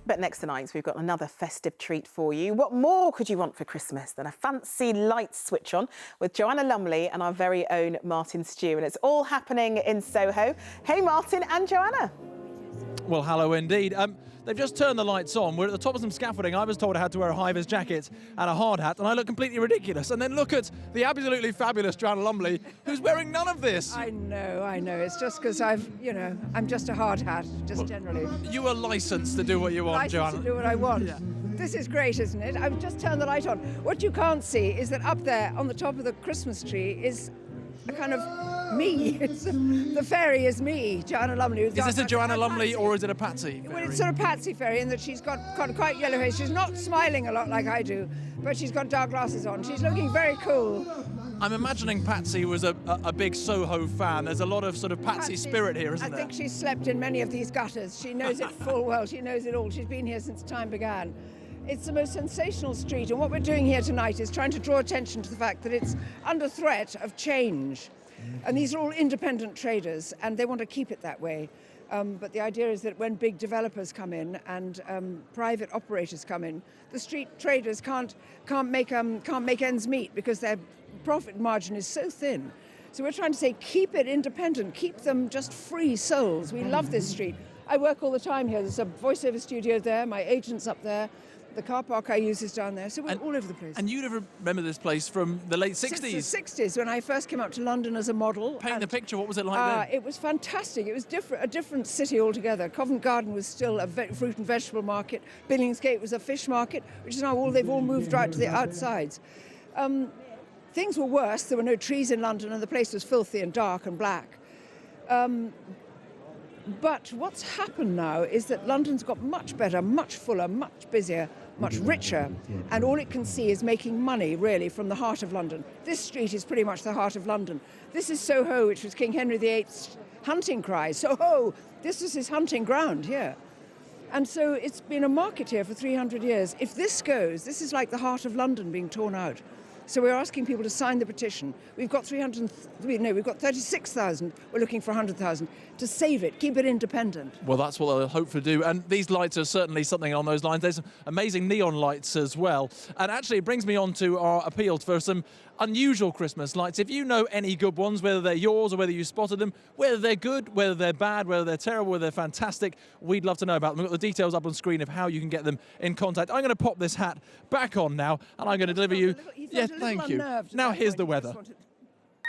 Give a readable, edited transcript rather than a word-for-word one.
But next tonight, we've got another festive treat for you. What more could you want for Christmas than a fancy light switch on with Joanna Lumley and our very own Martin Stew? And it's all happening in Soho. Hey, Martin and Joanna. Well, hello indeed. They've just turned the lights on. We're at the top of some scaffolding. I was told I had to wear a high-vis jacket and a hard hat, and I look completely ridiculous. And then look at the absolutely fabulous Joanna Lumley, who's wearing none of this. I know. It's just because I'm just a hard hat, just generally. You are licensed to do what you want, Joanna. Licensed to do what I want. Yeah. This is great, isn't it? I've just turned the light on. What you can't see is that up there on the top of the Christmas tree is a kind of me. The fairy is me, Joanna Lumley. Is this a Joanna Lumley or is it a Patsy fairy? Well, it's sort of Patsy fairy in that she's got quite yellow hair. She's not smiling a lot like I do, but she's got dark glasses on. She's looking very cool. I'm imagining Patsy was a big Soho fan. There's a lot of sort of Patsy spirit here, isn't there? I think she's slept in many of these gutters. She knows it full well. She knows it all. She's been here since time began. It's the most sensational street, and what we're doing here tonight is trying to draw attention to the fact that it's under threat of change. And these are all independent traders, and they want to keep it that way. But the idea is that when big developers come in and private operators come in, the street traders can't make ends meet because their profit margin is so thin. So we're trying to say, keep it independent, keep them just free souls. We love this street. I work all the time here. There's a voiceover studio there. My agent's up there. The car park I use is down there, so we're all over the place. And you'd have remembered this place from the late 60s? Since the 60s, when I first came out to London as a model. Paint the picture, what was it like then? It was fantastic. It was a different city altogether. Covent Garden was still a fruit and vegetable market. Billingsgate was a fish market, which is now they've all moved right to the outsides. Things were worse. There were no trees in London, and the place was filthy and dark and black. But what's happened now is that London's got much better, much fuller, much busier, much richer, and all it can see is making money, really, from the heart of London. This street is pretty much the heart of London. This is Soho, which was King Henry VIII's hunting cry. Soho! This was his hunting ground here. And so it's been a market here for 300 years. If this goes, this is like the heart of London being torn out. So we're asking people to sign the petition. We've got 36,000. We're looking for 100,000 to save it, keep it independent. Well, that's what they'll hopefully do. And these lights are certainly something on those lines. There's some amazing neon lights as well. And actually, it brings me on to our appeal for some unusual Christmas lights. If you know any good ones, whether they're yours or whether you spotted them, whether they're good, whether they're bad, whether they're terrible, whether they're fantastic, we'd love to know about them. We've got the details up on screen of how you can get them in contact. I'm going to pop this hat back on now, and I'm going to deliver you. Yeah, thank you. Now here's the weather.